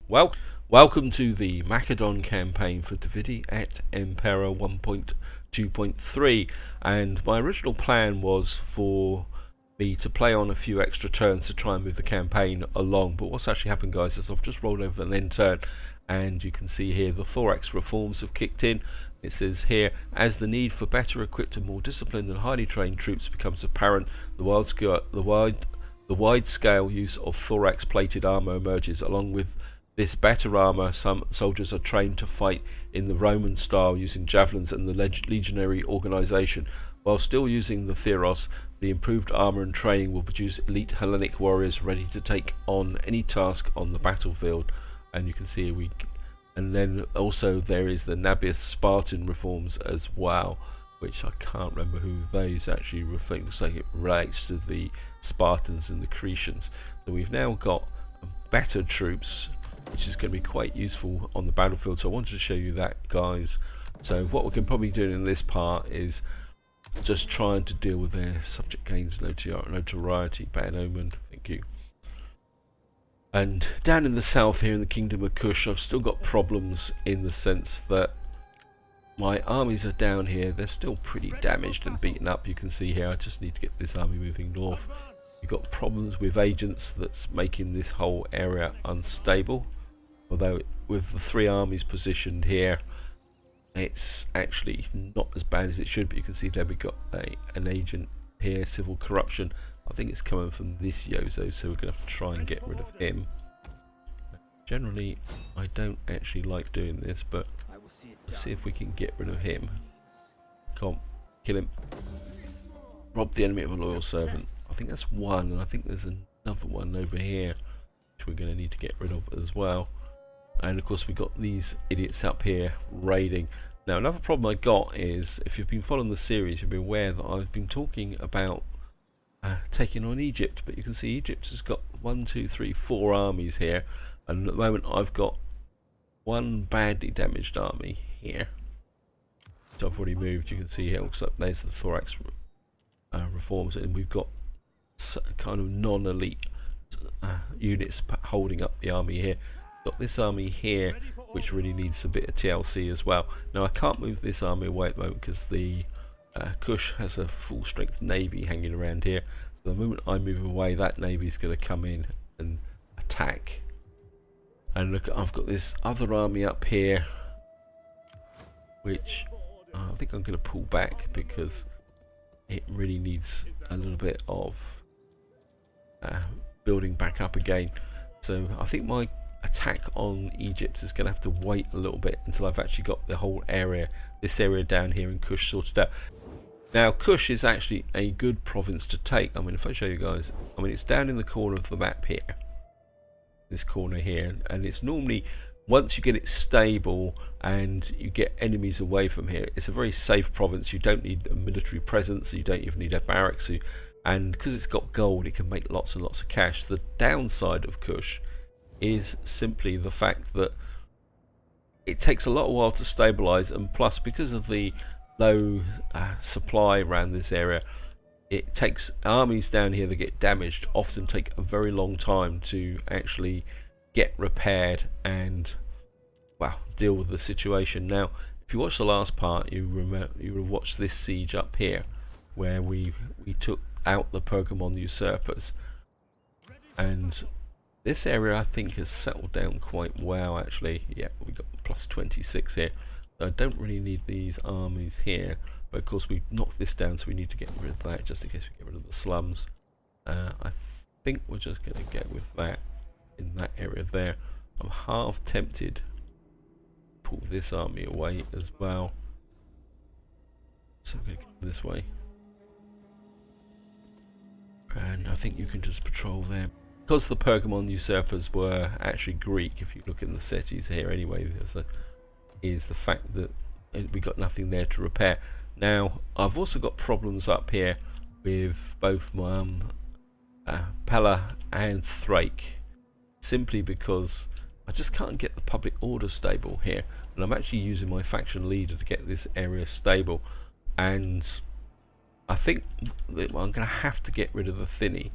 Well, welcome to the Macedon campaign for Dividi Et Impera 1.2.3, and my original plan was for me to play on a few extra turns to try and move the campaign along, but what's actually happened, guys, is I've just rolled over an end turn, and you can see here the thorax reforms have kicked in. It says here, as the need for better equipped and more disciplined and highly trained troops becomes apparent, the wide-scale use of thorax-plated armour emerges. Along with this better armour, some soldiers are trained to fight in the Roman style using javelins and the legionary organisation. While still using the Theros, the improved armour and training will produce elite Hellenic warriors ready to take on any task on the battlefield. And you can see and then also there is the Nabius Spartan reforms as well, which I can't remember who those actually reflect. Looks like it relates to the Spartans and the Cretians. So we've now got better troops, which is going to be quite useful on the battlefield. So I wanted to show you that, guys. So what we can probably do in this part is just trying to deal with their subject gains notoriety. Bad omen, thank you. And down in the south here in the Kingdom of Kush, I've still got problems in the sense that my armies are down here. They're still pretty damaged and beaten up. You can see here, I just need to get this army moving north. You've got problems with agents that's making this whole area unstable. Although with the three armies positioned here, it's actually not as bad as it should. But you can see there we've got an agent here, civil corruption. I think it's coming from this Yozo, so we're going to have to try and get rid of him. Generally, I don't actually like doing this, but let's see if we can get rid of him. Come on, kill him. Rob the enemy of a loyal servant. I think that's one, and I think there's another one over here, which we're going to need to get rid of as well. And of course, we've got these idiots up here raiding. Now, another problem I got is, if you've been following the series, you'll be aware that I've been talking about taking on Egypt, but you can see Egypt has got 4 armies here, and at the moment I've got one badly damaged army here, which I've already moved. You can see here, looks like there's the thorax reforms, and we've got kind of non-elite units holding up the army here. Got this army here, which really needs a bit of TLC as well. Now I can't move this army away at the moment because the Kush has a full strength navy hanging around here. So the moment I move away, that navy is going to come in and attack. And look, I've got this other army up here, which I think I'm going to pull back because it really needs a little bit of building back up again. So I think my attack on Egypt is going to have to wait a little bit until I've actually got the whole area, this area down here in Kush, sorted out. Now Kush is actually a good province to take. I mean, if I show you guys, I mean, it's down in the corner of the map here, this corner here, and it's normally, once you get it stable and you get enemies away from here, it's a very safe province. You don't need a military presence, you don't even need a barracks, and because it's got gold, it can make lots and lots of cash. The downside of Kush is simply the fact that it takes a lot of while to stabilize, and plus because of the low supply around this area, it takes armies down here that get damaged often take a very long time to actually get repaired and, well, deal with the situation. Now if you watch the last part, you would have watched this siege up here where we took out the Pergamon usurpers, and this area I think has settled down quite well actually. Yeah, we got plus 26 here. I don't really need these armies here, but of course we've knocked this down, so we need to get rid of that just in case we get rid of the slums. I think we're just going to get with that in that area there. I'm half tempted to pull this army away as well, so I'm going to go this way, and I think you can just patrol there. Because the Pergamon usurpers were actually Greek, if you look in the cities here anyway, is the fact that we got nothing there to repair. Now I've also got problems up here with both my Pella and Thrake, simply because I just can't get the public order stable here, and I'm actually using my faction leader to get this area stable, and I think that I'm going to have to get rid of the Thinny.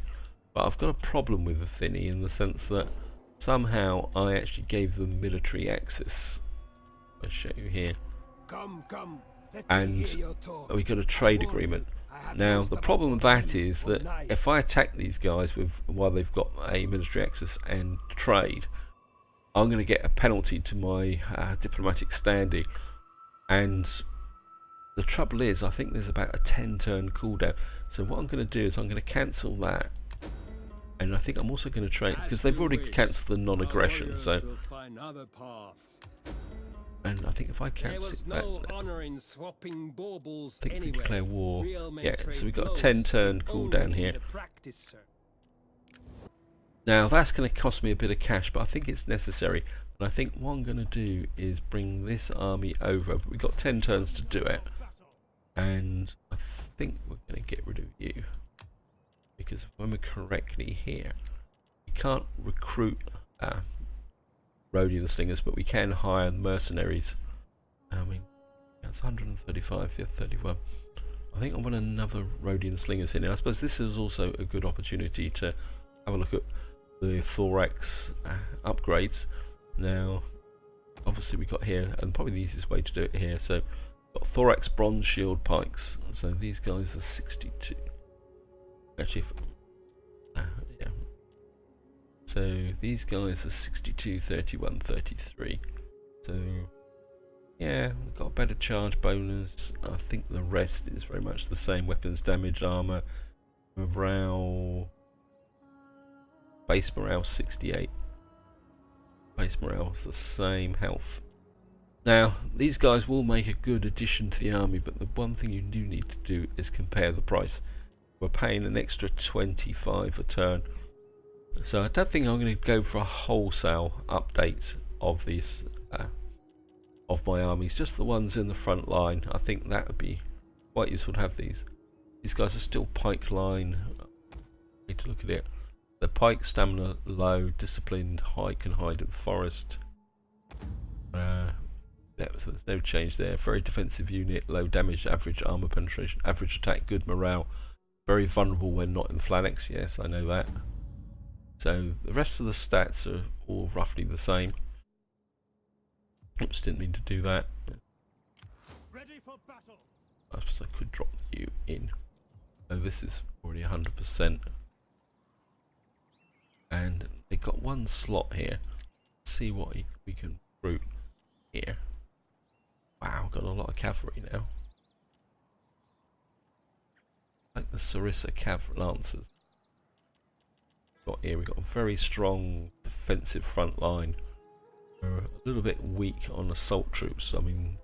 But I've got a problem with the Thinny in the sense that somehow I actually gave them military access. I'll show you here. Come, And we got a trade agreement. Now the problem with that is that if I attack these guys with while they've got a military access and trade, I'm going to get a penalty to my diplomatic standing. And the trouble is, I think there's about a 10-turn cooldown. So what I'm going to do is I'm going to cancel that. And I think I'm also going to trade, because they've already cancelled the non-aggression. So, and I think if I cancel that, I think we declare war. Yeah, so we've got a 10-turn cooldown here. Now that's going to cost me a bit of cash, but I think it's necessary. And I think what I'm going to do is bring this army over. We've got 10 turns to do it. And I think we're going to get rid of you. Because if I remember correctly here, we can't recruit Rhodian slingers, but we can hire mercenaries. I mean, that's 135, yeah, 31. I think I want another Rhodian slingers in. And I suppose this is also a good opportunity to have a look at the thorax upgrades. Now, obviously we got here, and probably the easiest way to do it here. So, got thorax bronze shield pikes. So these guys are 62. Actually, yeah. So these guys are 62, 31, 33. So yeah, we've got a better charge bonus. I think the rest is very much the same. Weapons damage, armor, morale, base morale 68. Base morale is the same. Health. Now these guys will make a good addition to the army, but the one thing you do need to do is compare the price. We're paying an extra 25 a turn, so I don't think I'm going to go for a wholesale update of these of my armies, just the ones in the front line. I think that would be quite useful to have these. These guys are still pike line. Need to look at it. The pike stamina low, disciplined, high, can hide in the forest. So there's no change there. Very defensive unit, low damage, average armor penetration, average attack, good morale. Very vulnerable when not in phalanx, yes, I know that. So the rest of the stats are all roughly the same. Oops, didn't mean to do that. ready for battle. I suppose I could drop you in. So this is already 100%. And they've got one slot here. Let's see what we can recruit here. Wow, got a lot of cavalry now. Like the Sarissa Cav Lancers. Got here, we've got a very strong defensive front line. We're a little bit weak on assault troops. I mean,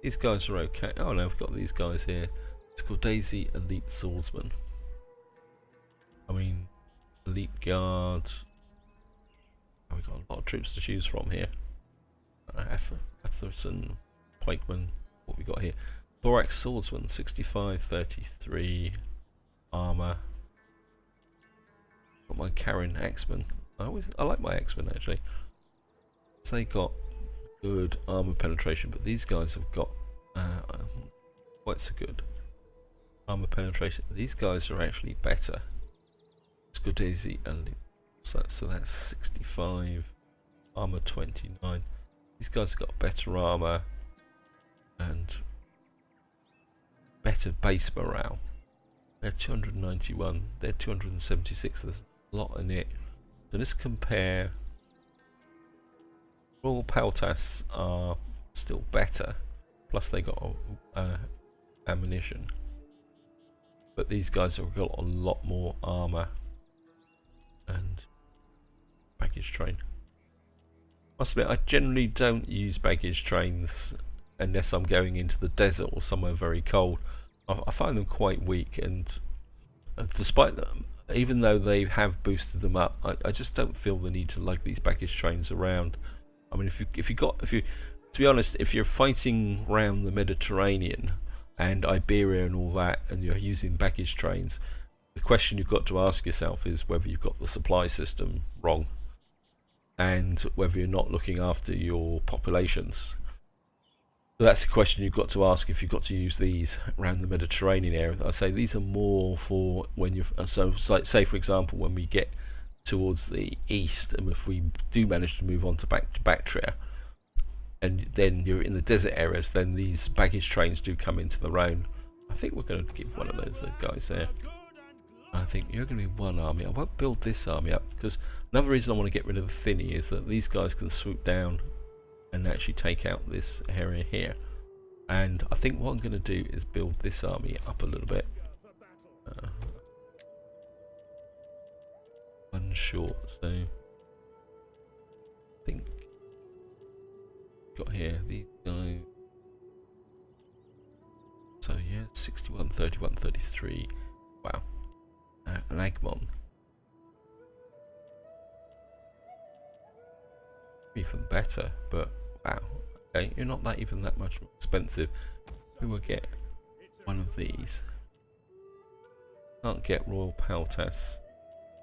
these guys are okay. Oh no, we've got these guys here. It's called Daisy Elite Swordsman. I mean, Elite Guard. Oh, we've got a lot of troops to choose from here. Etherson, Pikeman. What we got here? Thorax Swordsman, 65, 33 armor. Got my Karen Axeman. I like my Axeman actually. So they got good armor penetration, but these guys have got quite so good armor penetration. These guys are actually better. It's good easy. So that's 65 armor 29. These guys have got better armor and better base morale. They're 291, they're 276, there's a lot in it. So let's compare. Royal Peltas are still better, plus they got ammunition. But these guys have got a lot more armor and baggage train. Must admit, I generally don't use baggage trains unless I'm going into the desert or somewhere very cold. I find them quite weak, and despite them, even though they have boosted them up, I just don't feel the need to lug these baggage trains around. I mean, to be honest, if you're fighting around the Mediterranean and Iberia and all that, and you're using baggage trains, the question you've got to ask yourself is whether you've got the supply system wrong, and whether you're not looking after your populations. That's a question you've got to ask if you've got to use these around the Mediterranean area. I say these are more for when you're, so like say for example when we get towards the east, and if we do manage to move on to Bactria, and then you're in the desert areas, then these baggage trains do come into their own. I think we're going to give one of those guys there. I think you're going to be one army. I won't build this army up, because another reason I want to get rid of the Finny is that these guys can swoop down and actually take out this area here. And I think what I'm going to do is build this army up a little bit. One short, so I think got here these guys. So yeah, 61, 31, 33. Wow. An Agmon. Even better, but wow. Okay, you're not that even that much more expensive. We will get one of these. Can't get Royal Peltas.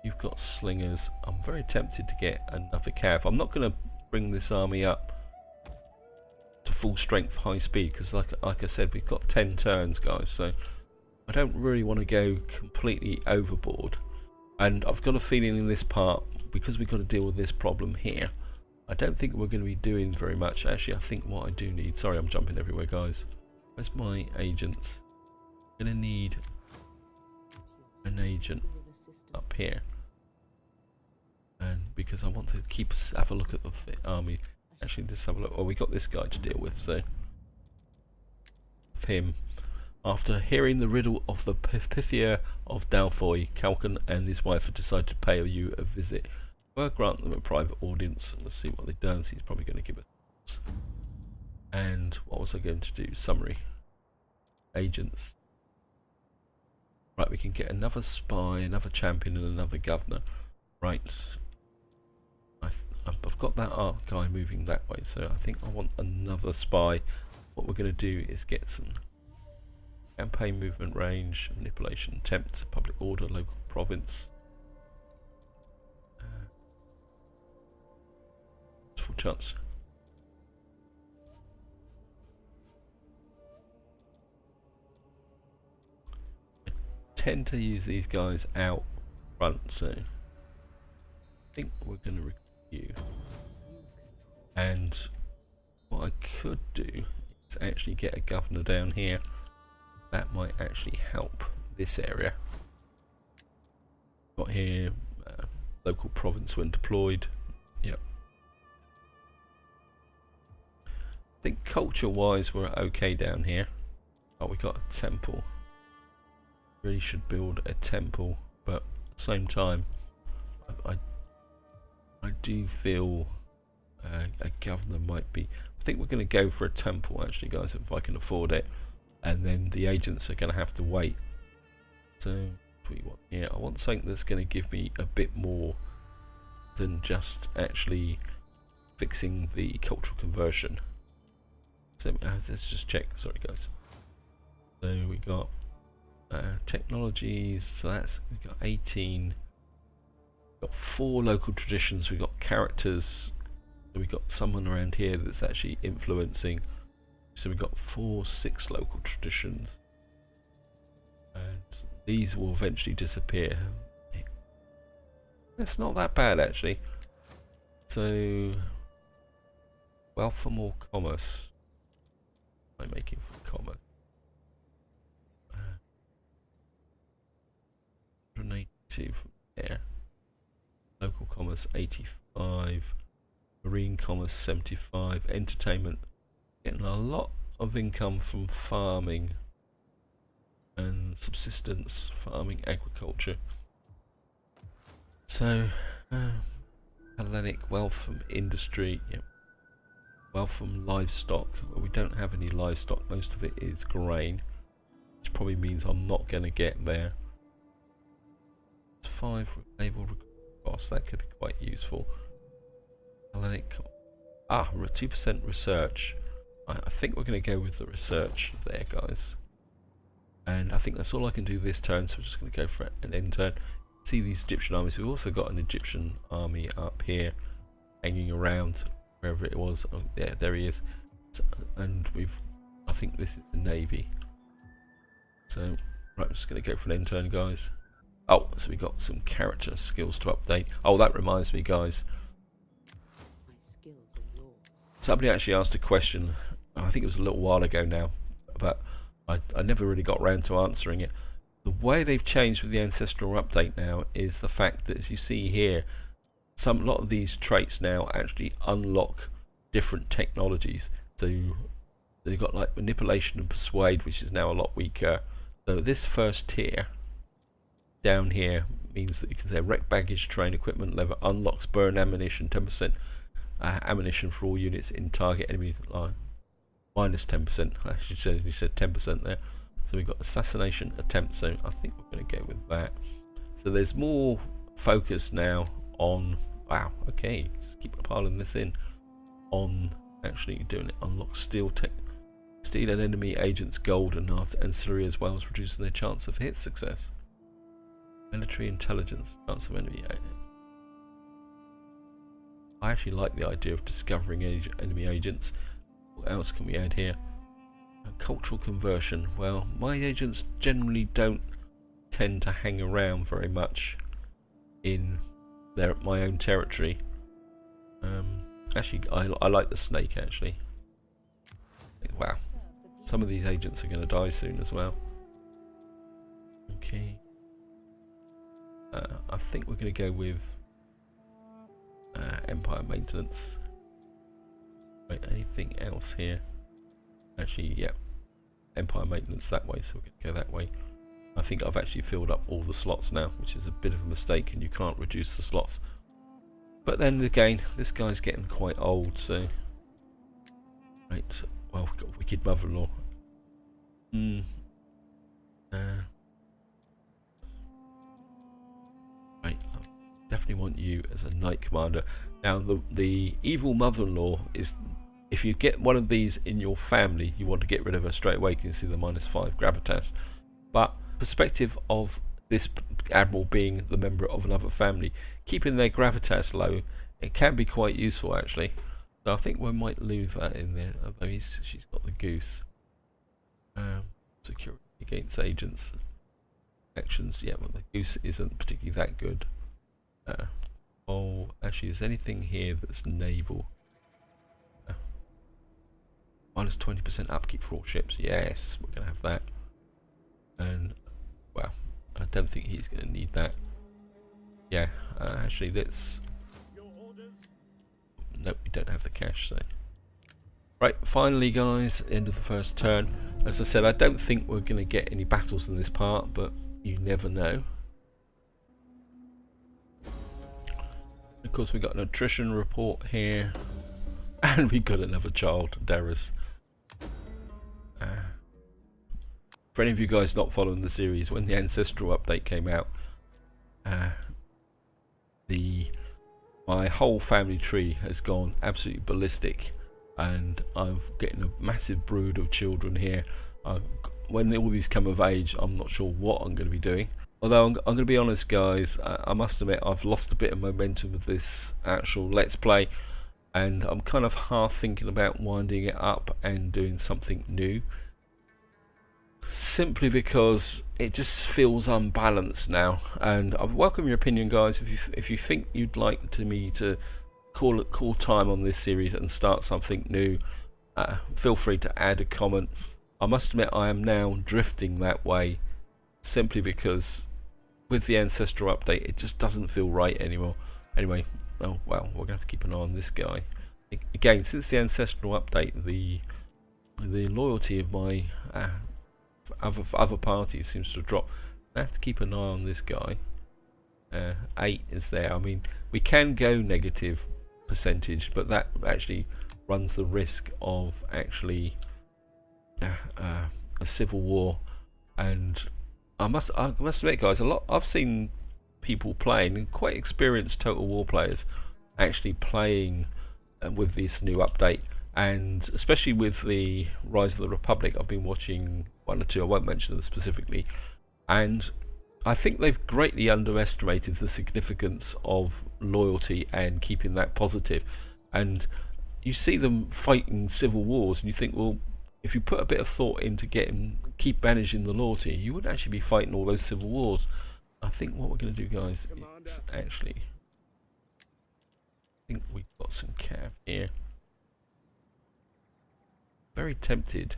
You've got slingers. I'm very tempted to get another cav. I'm not going to bring this army up to full strength, high speed, because like I said, we've got 10 turns, guys. So I don't really want to go completely overboard. And I've got a feeling in this part, because we've got to deal with this problem here, I don't think we're going to be doing very much. Actually, I think what I do need... Sorry, I'm jumping everywhere, guys. Where's my agents? I'm going to need an agent up here. And because I want to have a look at the army. Actually, just have a look. Oh, we got this guy to deal with, so... Of him. After hearing the riddle of the Pythia of Dalfoy, Calcan and his wife have decided to pay you a visit. Well, grant them a private audience. Let's see what they've done. He's probably going to give us. And what was I going to do? Summary. Agents. Right, we can get another spy, another champion, and another governor. Right. I've got that art guy moving that way, so I think I want another spy. What we're going to do is get some campaign movement range, manipulation, tempt, public order, local province. Full chance. I tend to use these guys out front, so I think we're going to recruit you. And what I could do is actually get a governor down here. That might actually help this area. Got here local province when deployed. Yep. I think culture wise we're okay down here. Oh, we got a temple. Really should build a temple, but at the same time I do feel a governor might be... I think we're going to go for a temple actually, guys, if I can afford it, and then the agents are going to have to wait. So what do we want here? I want something that's going to give me a bit more than just actually fixing the cultural conversion. So let's just check. Sorry, guys. So we got technologies. So that's we got 18. Got 4 local traditions. We got characters. So we got someone around here that's actually influencing. So we got 6 local traditions, and these will eventually disappear. That's not that bad actually. So wealth for more commerce. I'm making for commerce. 182 from there. Local commerce 85. Marine commerce 75. Entertainment, getting a lot of income from farming and subsistence farming, agriculture. So Hellenic wealth from industry, yep. Wealth from livestock. Well, we don't have any livestock, most of it is grain, which probably means I'm not going to get there. 5 naval costs, that could be quite useful. Hellenic, 2% research. I think we're going to go with the research there, guys. And I think that's all I can do this turn, so we're just going to go for an end turn. See these Egyptian armies. We've also got an Egyptian army up here hanging around wherever it was. Oh, yeah, there he is. So, and I think this is the navy. So right, I'm just going to go for an end turn, guys. Oh, so we got some character skills to update. Oh, that reminds me, guys. My skills are yours. Somebody actually asked a question, I think it was a little while ago now, but I never really got around to answering it. The way they've changed with the Ancestral Update now is the fact that, as you see here, a lot of these traits now actually unlock different technologies. So they've got like manipulation and persuade, which is now a lot weaker. So this first tier down here means that you can say wreck baggage train equipment level unlocks burn ammunition 10% ammunition for all units in target enemy line, minus 10%. I should say you said 10% there. So we've got assassination attempt, so I think we're going to go with that. So there's more focus now on, wow, okay, just keep piling this in, on actually doing it. Unlock steal an enemy agent's gold and ancillary, as well as reducing their chance of hit success. Military intelligence, chance of enemy. I actually like the idea of discovering enemy agents. What else can we add here? Cultural conversion. Well, my agents generally don't tend to hang around very much in my own territory. Actually, I like the snake, actually. Wow. Some of these agents are going to die soon as well. Okay. I think we're going to go with Empire maintenance. Right, anything else here? Actually, yeah. Empire maintenance that way, so we're going to go that way. I think I've actually filled up all the slots now, which is a bit of a mistake, and you can't reduce the slots. But then again, this guy's getting quite old, so... Right, well, we've got wicked mother-in-law. Right, I definitely want you as a knight commander. Now, the evil mother-in-law is... If you get one of these in your family, you want to get rid of her straight away. You can see the -5 gravitas. But perspective of this admiral being the member of another family, keeping their gravitas low, it can be quite useful actually. So I think we might leave that in there. Although she's got the goose. Security against agents. Actions, yeah, well the goose isn't particularly that good. Oh, actually, is anything here that's naval? Minus 20% upkeep for all ships. Yes, we're going to have that. And, well, I don't think he's going to need that. Yeah, actually, let's... Nope, we don't have the cash, so... Right, finally, guys, end of the first turn. As I said, I don't think we're going to get any battles in this part, but you never know. Of course, we've got an attrition report here. And we've got another child, Darius. For any of you guys not following the series, when the Ancestral Update came out, my whole family tree has gone absolutely ballistic, and I'm getting a massive brood of children here. When all these come of age, I'm not sure what I'm going to be doing. Although I'm going to be honest, guys, I must admit I've lost a bit of momentum with this actual Let's Play, and I'm kind of half thinking about winding it up and doing something new. Simply because it just feels unbalanced now, and I welcome your opinion, guys. If you think you'd like me to call time on this series and start something new, feel free to add a comment. I must admit I am now drifting that way, simply because with the Ancestral Update it just doesn't feel right anymore. Anyway, oh well, we're gonna have to keep an eye on this guy. Again, since the Ancestral Update, the loyalty of my other parties seems to drop. I have to keep an eye on this guy. 8 is there. I mean, we can go negative percentage, but that actually runs the risk of actually a civil war. And I must admit, guys, I've seen people playing, quite experienced Total War players, actually playing with this new update. And especially with the Rise of the Republic, I've been watching one or two, I won't mention them specifically, and I think they've greatly underestimated the significance of loyalty and keeping that positive. And you see them fighting civil wars and you think, well, if you put a bit of thought into keep managing the loyalty, you wouldn't actually be fighting all those civil wars. I think what we're going to do, guys, is actually, I think we've got some cav here. Very tempted to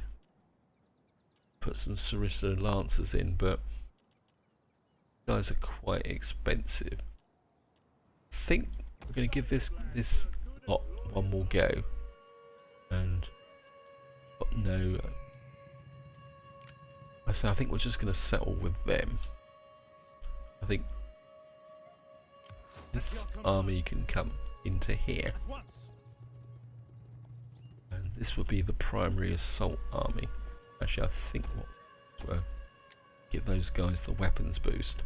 put some Sarissa Lancers in, but guys are quite expensive. I think we're going to give this lot one more go, and but no. So I think we're just going to settle with them. I think this army can come into here, and this would be the primary assault army. Actually, I think we'll give those guys the weapons boost.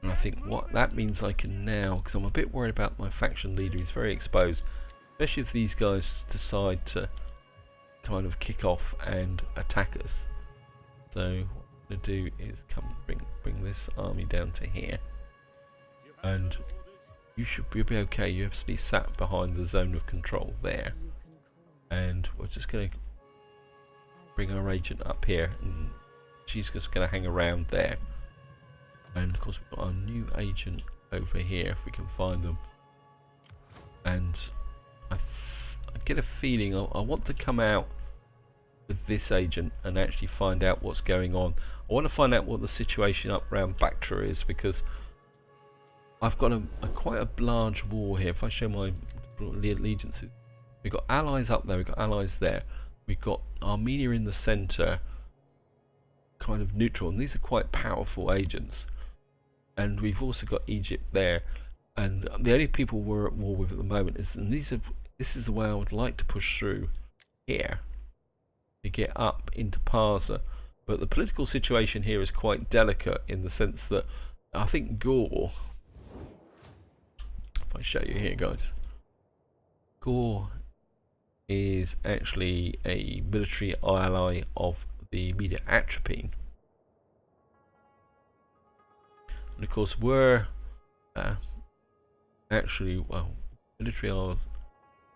And I think what that means I can now, because I'm a bit worried about my faction leader, he's very exposed, especially if these guys decide to kind of kick off and attack us. So what I'm going to do is come bring this army down to here, and you should be okay. You have to be sat behind the zone of control there, and we're just going to bring our agent up here, and she's just going to hang around there. And of course we've got our new agent over here if we can find them, and I get a feeling I want to come out with this agent and actually find out what's going on. I want to find out what the situation up around Bactria is, because I've got quite a large war here. If I show my allegiances, we've got allies up there, we've got allies there, we've got Armenia in the centre, kind of neutral, and these are quite powerful agents. And we've also got Egypt there, and the only people we're at war with at the moment is, and this is the way I would like to push through here to get up into Parsa. But the political situation here is quite delicate in the sense that I think Gore, if I show you here, guys, Gore is actually a military ally of the immediate Atropine. And of course we're actually, well, military are,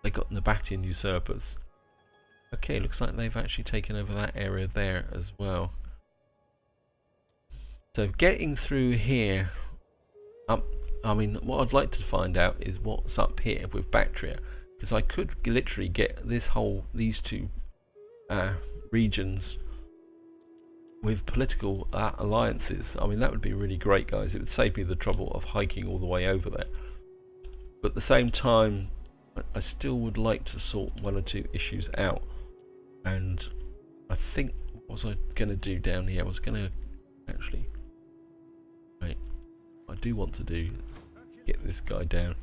they got Nabataean usurpers. Okay, looks like they've actually taken over that area there as well. So getting through here, I mean, what I'd like to find out is what's up here with Bactria, because I could literally get these two regions with political alliances. I mean, that would be really great, guys. It would save me the trouble of hiking all the way over there. But at the same time, I still would like to sort one or two issues out. And I think, what was I going to do down here? I was going to actually, right, I do want to do, get this guy down.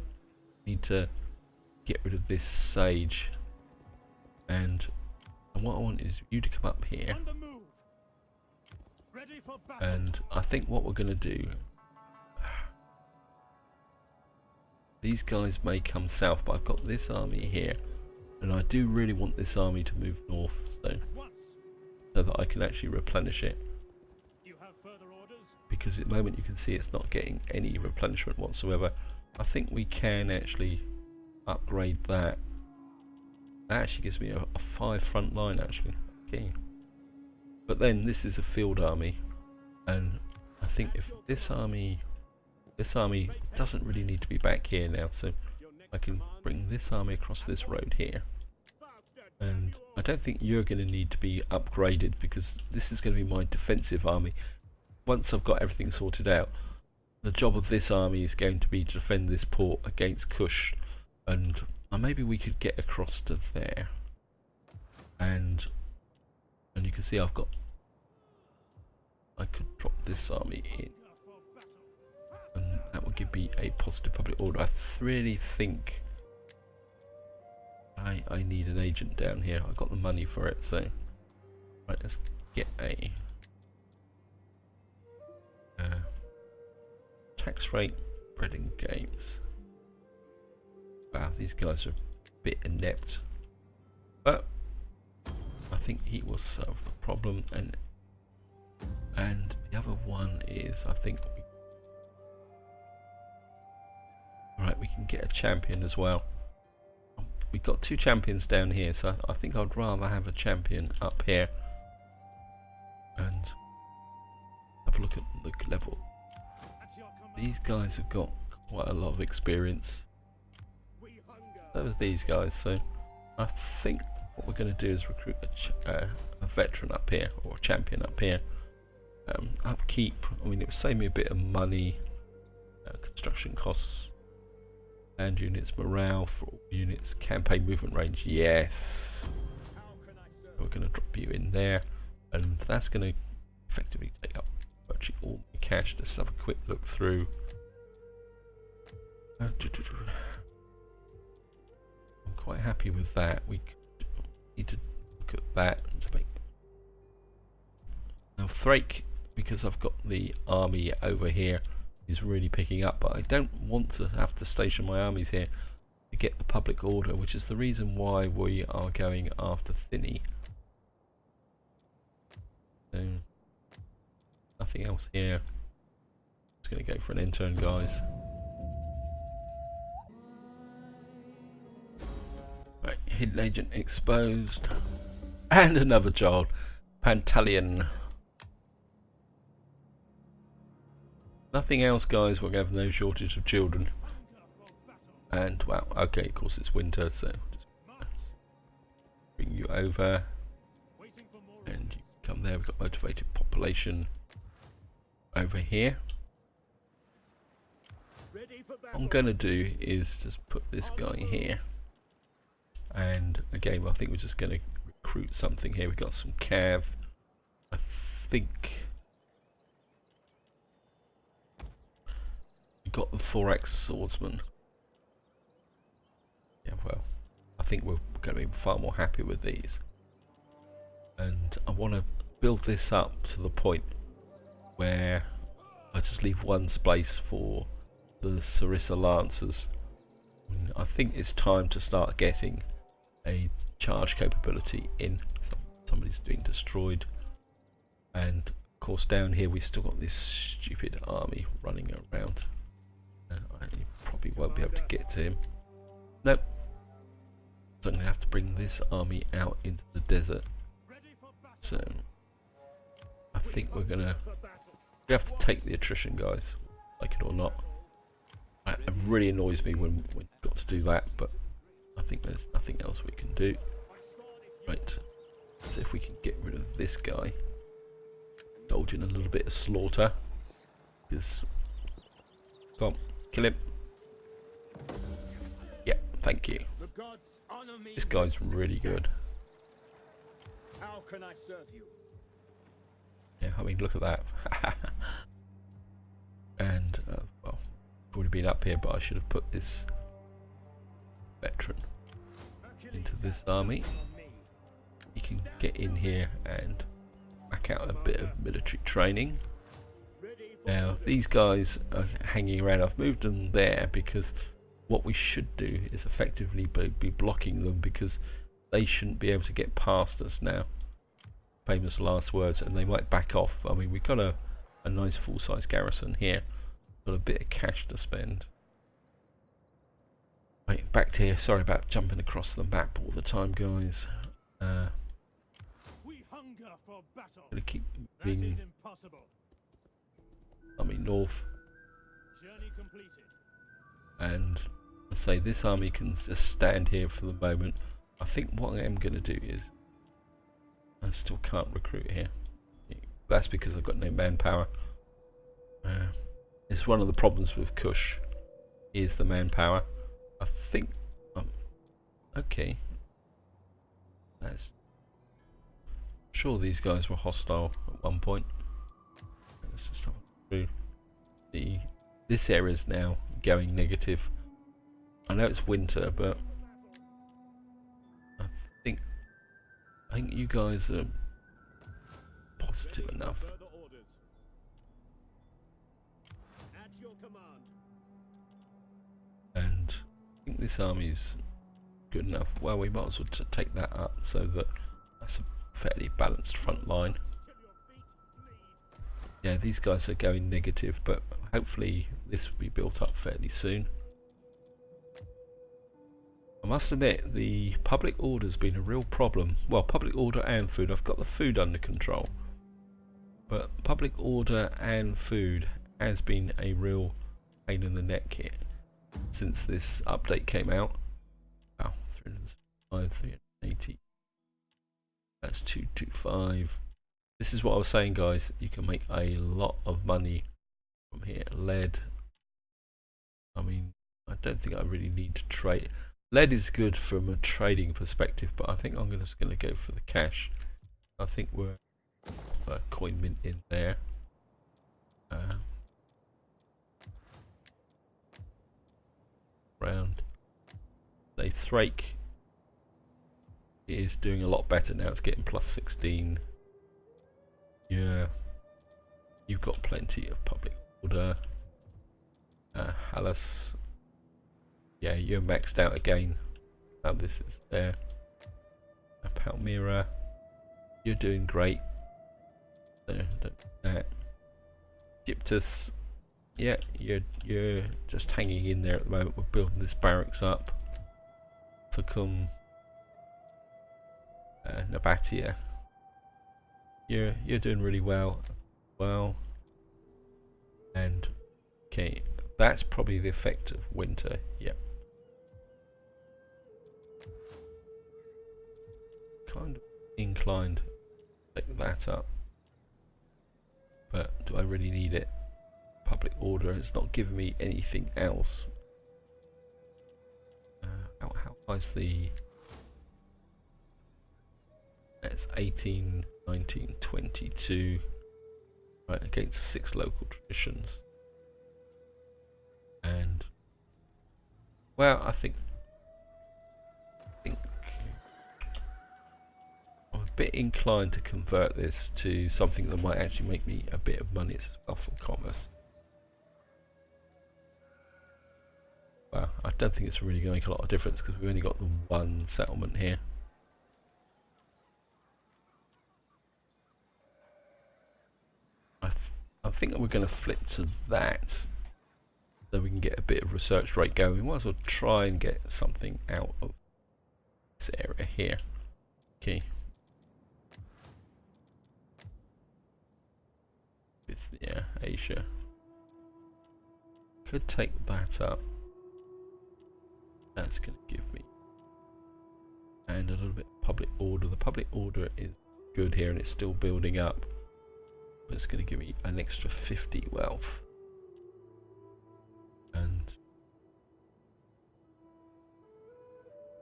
Need to get rid of this sage. And what I want is you to come up here. And I think what we're going to do, these guys may come south, but I've got this army here, and I do really want this army to move north, so that I can actually replenish it. Because at the moment you can see it's not getting any replenishment whatsoever. I think we can actually upgrade that. That actually gives me a 5 front line actually. Okay. But then this is a field army, and I think if this army doesn't really need to be back here now, so I can bring this army across this road here. And I don't think you're going to need to be upgraded, because this is going to be my defensive army. Once I've got everything sorted out, the job of this army is going to be to defend this port against Kush, and maybe we could get across to there. And you can see I could drop this army in, and that will give me a positive public order. I really think I need an agent down here. I've got the money for it, so right, let's get a tax rate, bread and games. Wow, these guys are a bit inept, but I think he will solve the problem. And the other one is, I think we can get a champion as well. We've got 2 champions down here, so I think I'd rather have a champion up here. And have a look at the level. These guys have got quite a lot of experience. We hunger. So are these guys. So I think what we're going to do is recruit a veteran up here, or a champion up here. Upkeep, I mean, it would save me a bit of money. Construction costs, land units, morale for all units, campaign movement range, yes. How can I serve? We're going to drop you in there, and that's going to effectively take up virtually all my cash. Let's have a quick look through. I'm quite happy with that. We need to look at that to make. Now Thrake, because I've got the army over here, is really picking up, but I don't want to have to station my armies here to get the public order, which is the reason why we are going after Thinny. So nothing else here. Just going to go for an intern, guys. Right, hidden agent exposed, and another child, Pantaleon. Nothing else, guys. We're going to have no shortage of children. And wow, okay, of course it's winter, so just bring you over, Waiting for more and you come there. We've got motivated population over here. ready for What battle. I'm going to do is just put this guy here, and again I think we're just going to recruit something here. We've got some cav. I think we've got the thorax swordsman. Yeah, well, I think we're going to be far more happy with these, and I want to build this up to the point where I just leave one space for the Sarissa Lancers. I think it's time to start getting a charge capability in. Somebody's being destroyed, and of course down here we still got this stupid army running around. I probably won't be able to get to him. Nope. So I'm going to have to bring this army out into the desert. Ready for battle. So I think we're going to For battle. we have to take the attrition, guys, like it or not. It really annoys me when we've got to do that, but I think there's nothing else we can do. Right, let's see if we can get rid of this guy. Indulge in a little bit of slaughter. Because, come on, kill him. Yeah, thank you. The gods honor me. This guy's really good. How can I serve you? Yeah, I mean, look at that. And, well, I've already been up here, but I should have put this veteran into this army. He can get in here and whack out a bit of military training. Now, these guys are hanging around. I've moved them there because what we should do is effectively be blocking them, because they shouldn't be able to get past us now. Famous last words, and they might back off. I mean, we've got a nice full-size garrison here. Got a bit of cash to spend. Right, back to here. Sorry about jumping across the map all the time, guys. We hunger for battle. Gonna keep That moving. is impossible. Army north, Journey completed. and I say this army can just stand here for the moment. I think what I am going to do is I still can't recruit here. That's because I've got no manpower. It's one of the problems with Kush is the manpower. I think okay. That's sure these guys were hostile at one point. Let's just have a look through. This area is now going negative. I know it's winter, but I think you guys are positive enough. Further orders. At your command. And I think this army's good enough. Well, we might as well take that up so that that's a fairly balanced front line. Till your feet bleed. Yeah, these guys are going negative, but hopefully this will be built up fairly soon. I must admit, the public order's been a real problem. Well, public order and food. I've got the food under control, but public order and food has been a real pain in the neck here since this update came out. Wow, 305, 380. That's 225. This is what I was saying, guys. You can make a lot of money from here. Lead. I mean, I don't think I really need to trade. Lead is good from a trading perspective, but I think I'm just going to go for the cash. I think we're coin mint in there. Round. The Thrake is doing a lot better now. It's getting plus 16. Yeah, you've got plenty of public order. Hallis, yeah, you're maxed out again. Now this is there. Palmyra, you're doing great. Don't do that. Gyptus, yeah, you're just hanging in there at the moment. We're building this barracks up. Thacum, Nabatea, you're doing really well. And okay, that's probably the effect of winter. Yep. Kind of inclined to take that up, but do I really need it? Public order has not given me anything else. How high is the? That's 18, 19, 22. Right, against 6 local traditions. And well, I think I'm a bit inclined to convert this to something that might actually make me a bit of money as well from commerce. Well, I don't think it's really going to make a lot of difference because we've only got the one settlement here. I think we're going to flip to that so we can get a bit of research rate going. We might as well try and get something out of this area here. Okay. With Asia. Could take that up. That's going to give me and a little bit of public order. The public order is good here and it's still building up. But it's going to give me an extra 50 wealth. And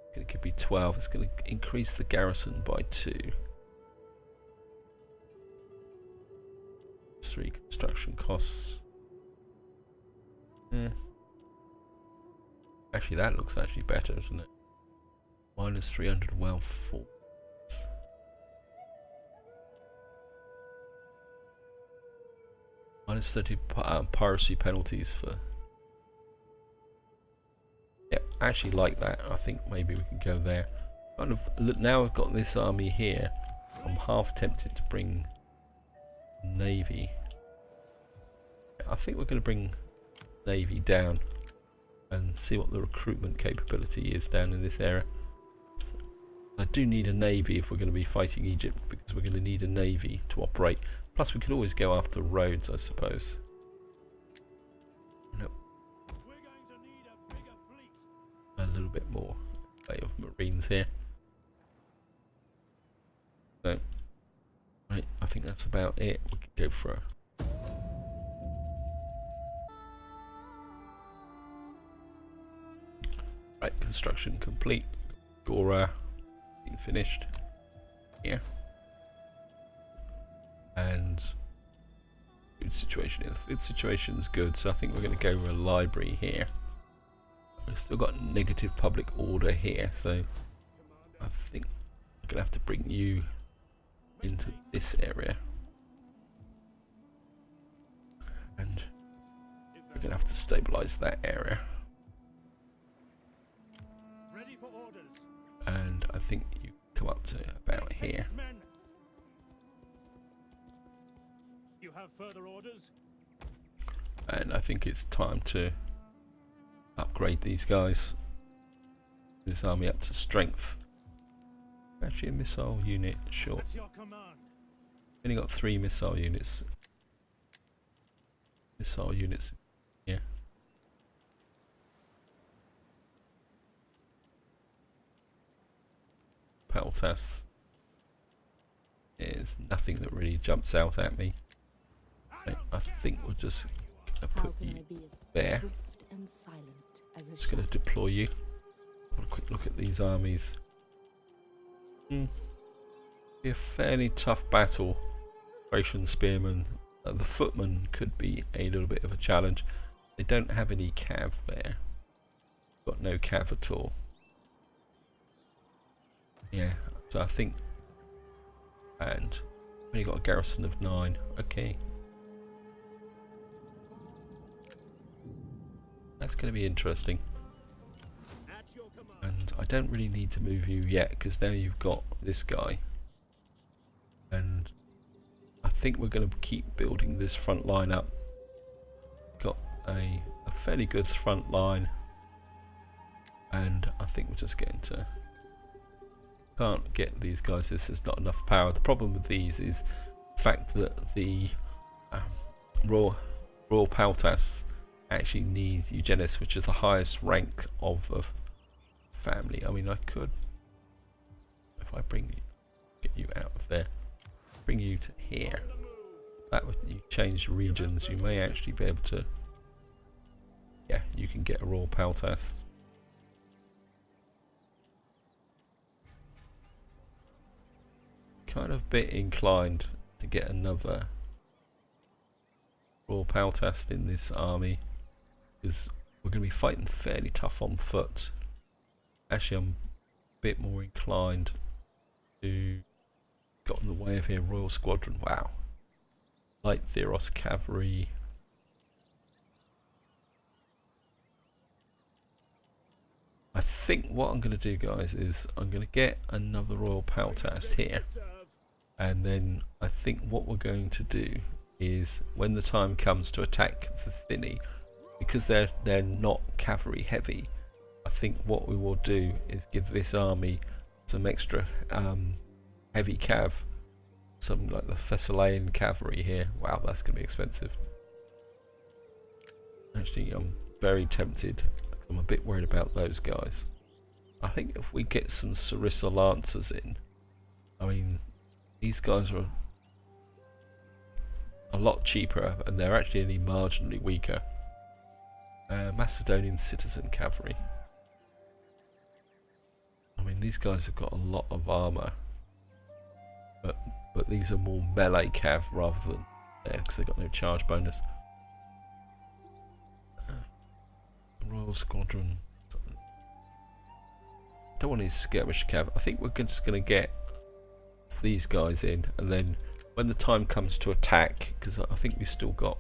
it's going to give me 12. It's going to increase the garrison by 2. 3 construction costs. Actually, that looks actually better, doesn't it? Minus 300 wealth for. Minus 30 piracy penalties for. Yeah, I actually like that. I think maybe we can go there. Kind of look, now I've got this army here. I'm half tempted to bring navy. I think we're going to bring navy down and see what the recruitment capability is down in this area. I do need a navy if we're going to be fighting Egypt because we're going to need a navy to operate. Plus we could always go after Rhodes, I suppose. Nope. We're going to need a bigger fleet. A little bit more of marines here. So, right, I think that's about it. We could go for a right, construction complete. Gora being finished here. And food situation. The food situation is good, so I think we're going to go with a library here. We've still got negative public order here, so I think I'm going to have to bring you into this area. And we're going to have to stabilize that area. Ready for orders. And I think you come up to about here. You have further orders? And I think it's time to upgrade these guys. This army up to strength. Actually a missile unit, sure. At your command. Only got 3 missile units. Missile units here. peltas. There's nothing that really jumps out at me. I think we'll just put you there. Swift and silent as a Just going to deploy you. Have a quick look at these armies. Be a fairly tough battle. Thracian spearmen. The footmen could be a little bit of a challenge. They don't have any cav there. Got no cav at all. Yeah, so I think. And only got a garrison of 9. Okay. That's going to be interesting. At your command. And I don't really need to move you yet because now you've got this guy. And I think we're going to keep building this front line up. Got a fairly good front line. And I think we're just getting to... Can't get these guys, this is not enough power. The problem with these is the fact that the Royal Peltas actually need Eugenics, which is the highest rank of the family. I mean, I could, if I bring you, get you out of there, bring you to here. That would, you change regions, you may actually be able to, yeah, you can get a Royal Peltas. Kind of a bit inclined to get another Royal Peltas in this army because we're going to be fighting fairly tough on foot. Actually, I'm a bit more inclined to got in the way of here. Royal Squadron, wow. Light Theros Cavalry. I think what I'm going to do, guys, is I'm going to get another Royal Peltas here. And then I think what we're going to do is when the time comes to attack the Thinny, because they're not cavalry heavy, I think what we will do is give this army some extra heavy cav, something like the Thessalian cavalry here. Wow, that's going to be expensive. Actually, I'm very tempted. I'm a bit worried about those guys. I think if we get some Sarissa Lancers in, I mean, these guys are a lot cheaper and they're actually only marginally weaker. Macedonian Citizen Cavalry. I mean, these guys have got a lot of armour, but these are more melee cav rather than there because they've got no charge bonus. Royal Squadron. Don't want his skirmish cav. I think we're just going to get these guys in, and then when the time comes to attack, because I think we've still got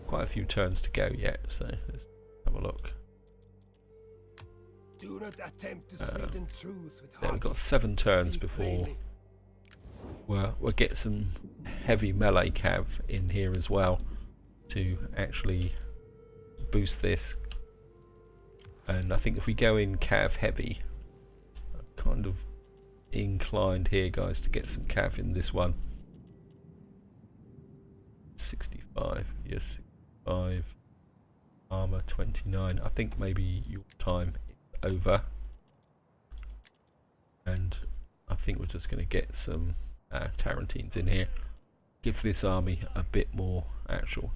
quite a few turns to go yet, so let's have a look. Do not attempt to sweeten truth with There, we've got 7 turns before we'll get some heavy melee cav in here as well to actually boost this. And I think if we go in cav heavy, I'm kind of inclined here, guys, to get some cav in this one. 65, yes, 65. Armor 29. I think maybe your time is over, and I think we're just going to get some Tarantines in here. Give this army a bit more actual.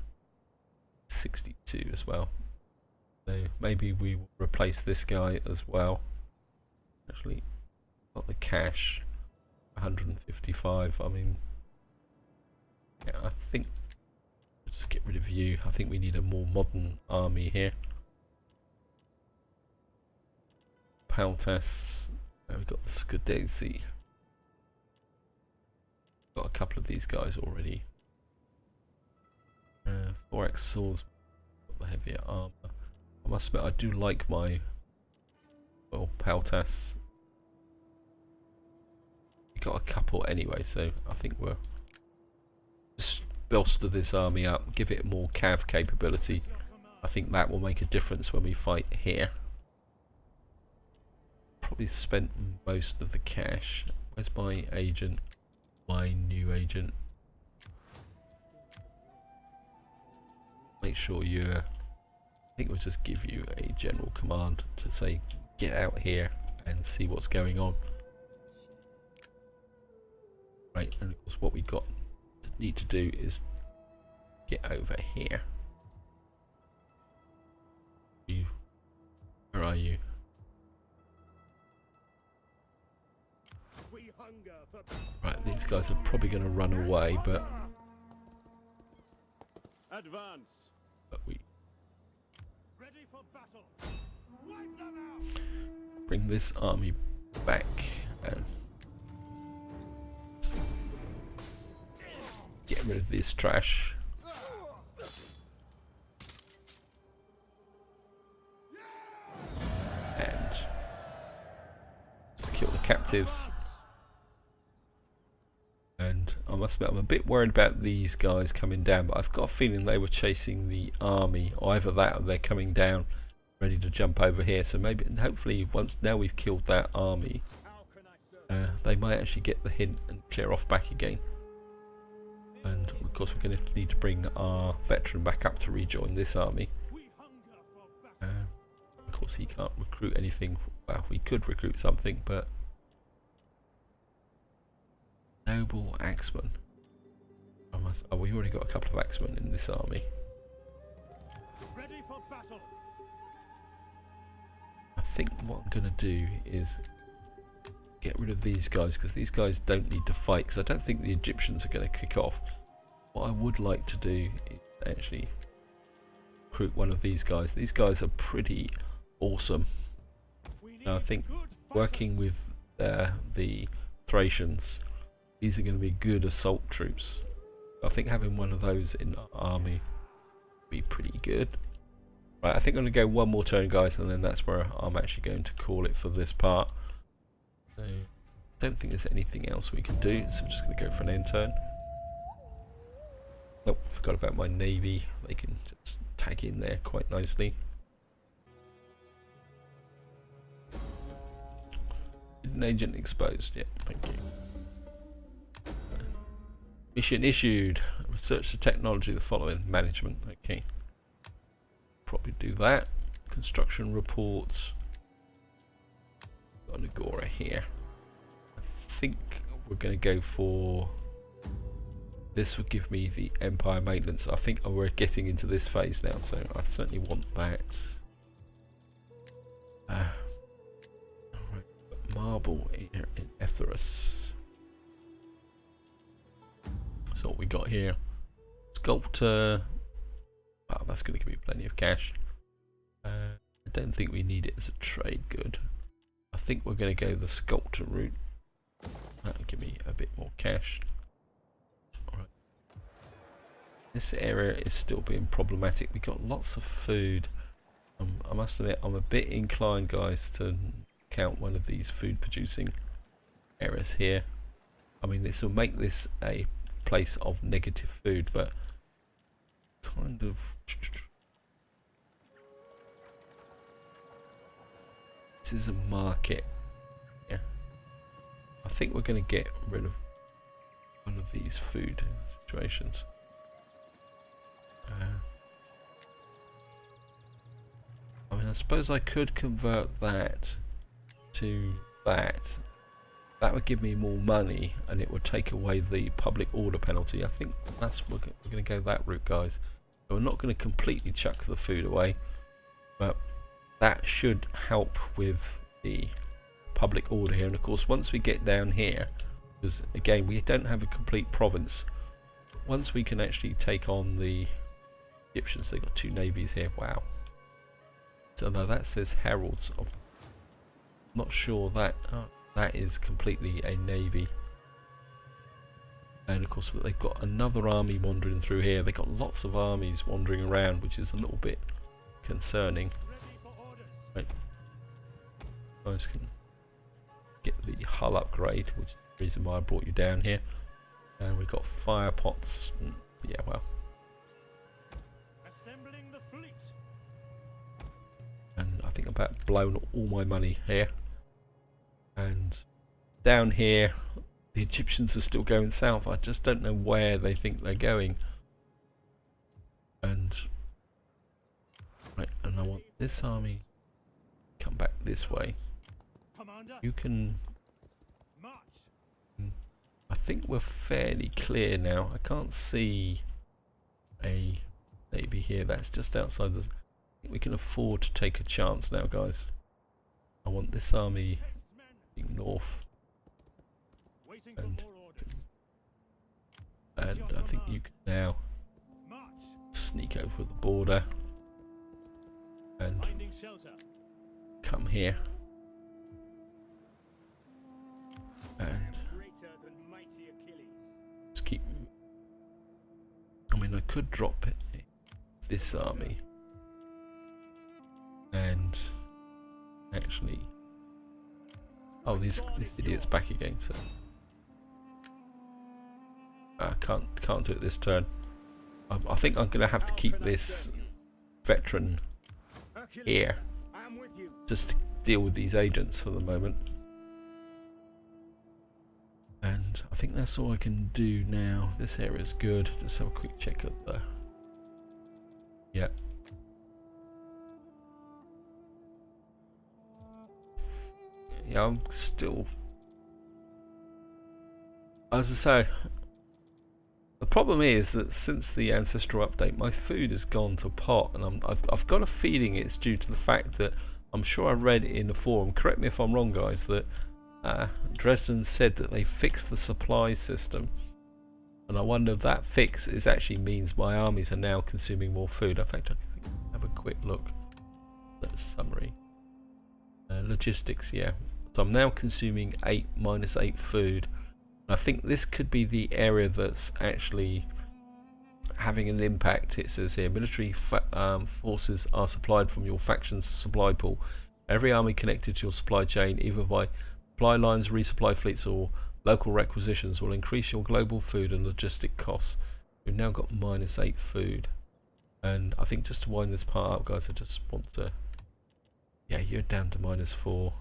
62 as well. So maybe we will replace this guy as well. Actually, got the cash, 155. I mean, yeah, I think just get rid of you. I think we need a more modern army here. Peltas. We've got the Scudesi. Got a couple of these guys already. 4x swords. Got the heavier armor. I must admit, I do like my Peltas. We got a couple anyway, so I think we'll just bolster this army up, give it more cav capability. I think that will make a difference when we fight here. Probably spent most of the cash. Where's my agent? My new agent. Make sure you're... I think we'll just give you a general command to say get out here and see what's going on. Right, and of course what we need to do is get over here. Where are you? We hunger for Right, these guys are probably going to run away, but advance. we Ready for battle. Wipe them out. bring this army back and get rid of this trash. And kill the captives. And I must admit, I'm a bit worried about these guys coming down, but I've got a feeling they were chasing the army. Either that or they're coming down ready to jump over here. So maybe, and hopefully, once now we've killed that army, How can I serve? they might actually get the hint and clear off back again. And of course we're going to need to bring our veteran back up to rejoin this army. We hunger for battle. Of course he can't recruit anything. Well, we could recruit something, but noble axeman. Oh, we've already got a couple of axemen in this army. Ready for battle. I think what I'm going to do is get rid of these guys, because these guys don't need to fight, because I don't think the Egyptians are going to kick off. What I would like to do is actually recruit one of these guys. These guys are pretty awesome. We need Now, I think good working fighters. with the Thracians, these are going to be good assault troops. I think having one of those in our army would be pretty good. Right, I think I'm going to go one more turn, guys, and then that's where I'm actually going to call it for this part. So, I don't think there's anything else we can do, so I'm just going to go for an end turn. Nope, forgot about my navy. They can just tag in there quite nicely. Hidden agent exposed. Yeah, thank you. Mission issued. Research the technology of the following. Management. Okay. Probably do that. Construction reports. Got an Agora here. I think we're going to go for. This would give me the Empire maintenance. I think we're getting into this phase now, so I certainly want that. Alright, marble here in Ephesus. So what we got here. Sculptor. Wow, that's going to give me plenty of cash. I don't think we need it as a trade good. I think we're going to go the sculptor route. That'll give me a bit more cash. Alright. This area is still being problematic. We got lots of food. I must admit, I'm a bit inclined, guys, to count one of these food producing areas here. I mean, this will make this a place of negative food, but kind of. This is a market. Yeah. I think we're going to get rid of one of these food situations. I mean, I suppose I could convert that to that. That would give me more money, and it would take away the public order penalty. I think that's we're going to go that route, guys. So we're not going to completely chuck the food away, but that should help with the public order here. And of course, once we get down here, because again we don't have a complete province, once we can actually take on the Egyptians, they've got two navies here. Wow. So now that says heralds of. Not sure that that is completely a navy. And of course they've got another army wandering through here. They've got lots of armies wandering around, which is a little bit concerning. Ready for orders. Right. Guys can get the hull upgrade, which is the reason why I brought you down here. And we've got fire pots. Yeah, well. Assembling the fleet. And I think I've about blown all my money here. And down here, the Egyptians are still going south. I just don't know where they think they're going. And right, and I want this army to come back this way. Commander, You can. march. I think we're fairly clear now. I can't see a navy here. That's just outside the... I think we can afford to take a chance now, guys. I want this army being north. Waiting for And- more orders. And I think you can now March. sneak over the border and Finding shelter. come here. And Greater than mighty Achilles. just keep... I mean, I could drop it in this army and actually... Oh, this idiot's back again, so... I can't do it this turn. I think I'm gonna have to keep this veteran Hercules, here I am with you. just to deal with these agents for the moment. And I think that's all I can do now. This area is good. Just have a quick check of the... Yeah. Yeah, I'm still... As I say, the problem is that since the Ancestral Update, my food has gone to pot, and I've got a feeling it's due to the fact that I'm sure I read in the forum, correct me if I'm wrong guys, that Dresden said that they fixed the supply system, and I wonder if that fix actually means my armies are now consuming more food. In fact, I can have a quick look at the summary. Logistics, yeah. So I'm now consuming -8 food. I think this could be the area that's actually having an impact. It says here, military forces are supplied from your faction's supply pool. Every army connected to your supply chain, either by supply lines, resupply fleets, or local requisitions, will increase your global food and logistic costs. We've now got -8 food. And I think just to wind this part up, guys, I just want to... Yeah, you're down to -4.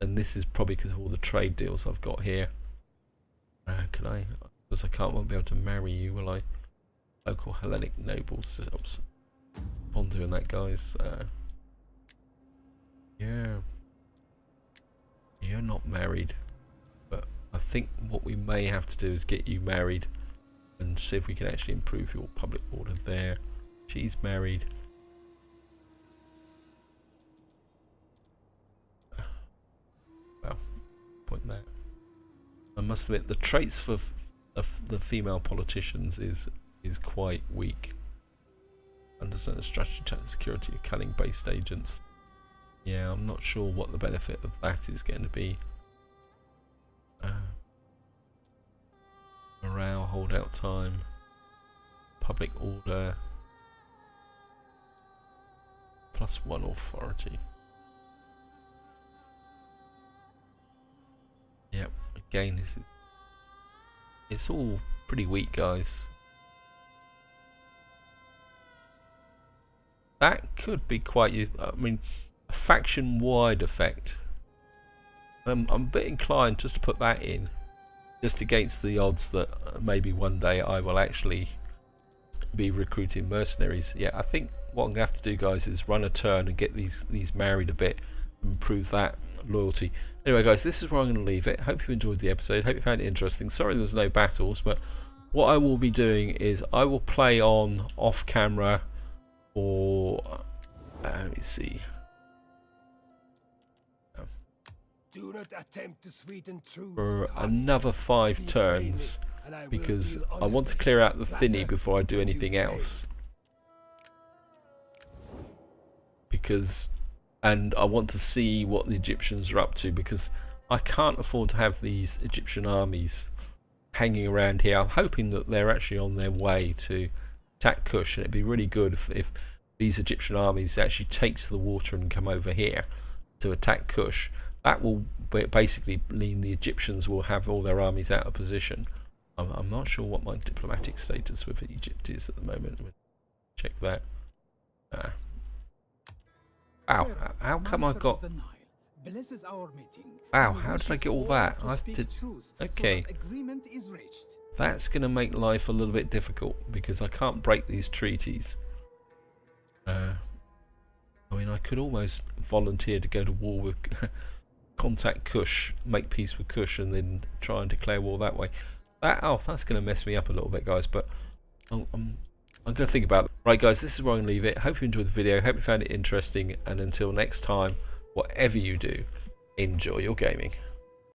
And this is probably because of all the trade deals I've got here. Can I? Because I won't be able to marry you, will I? Local Hellenic nobles. Oops. On doing that, guys. Yeah. You're not married. But I think what we may have to do is get you married. And see if we can actually improve your public order there. She's married. Point there. I must admit the traits for the female politicians is quite weak. Understand the strategy, tactics, security, cunning based agents. Yeah, I'm not sure what the benefit of that is going to be. Morale, holdout time, public order, +1 authority. Yep, again, it's all pretty weak, guys. That could be quite, I mean, a faction-wide effect. I'm a bit inclined just to put that in, just against the odds that maybe one day I will actually be recruiting mercenaries. Yeah, I think what I'm going to have to do, guys, is run a turn and get these married a bit, and improve that loyalty. Anyway, guys, this is where I'm going to leave it. Hope you enjoyed the episode. Hope you found it interesting. Sorry there was no battles, but what I will be doing is I will play on off camera for let me see. Do not attempt to sweeten truth For with honey. another 5 Speak turns, plainly, and I will because deal I want to honestly. clear out the Flatter thinny before I do what you anything claim. else. Because, and I want to see what the Egyptians are up to, because I can't afford to have these Egyptian armies hanging around here. I'm hoping that they're actually on their way to attack Kush, and it'd be really good if these Egyptian armies actually take to the water and come over here to attack Kush. That will basically mean the Egyptians will have all their armies out of position. I'm not sure what my diplomatic status with Egypt is at the moment. We'll check that. Wow, how come I got... Wow, how did I get all that? Okay. That's going to make life a little bit difficult, because I can't break these treaties. I mean, I could almost volunteer to go to war with contact Kush, make peace with Kush, and then try and declare war that way. That's going to mess me up a little bit, guys, but I'm going to think about it. Right, guys, this is where I'm going to leave it. Hope you enjoyed the video. Hope you found it interesting. And until next time, whatever you do, enjoy your gaming.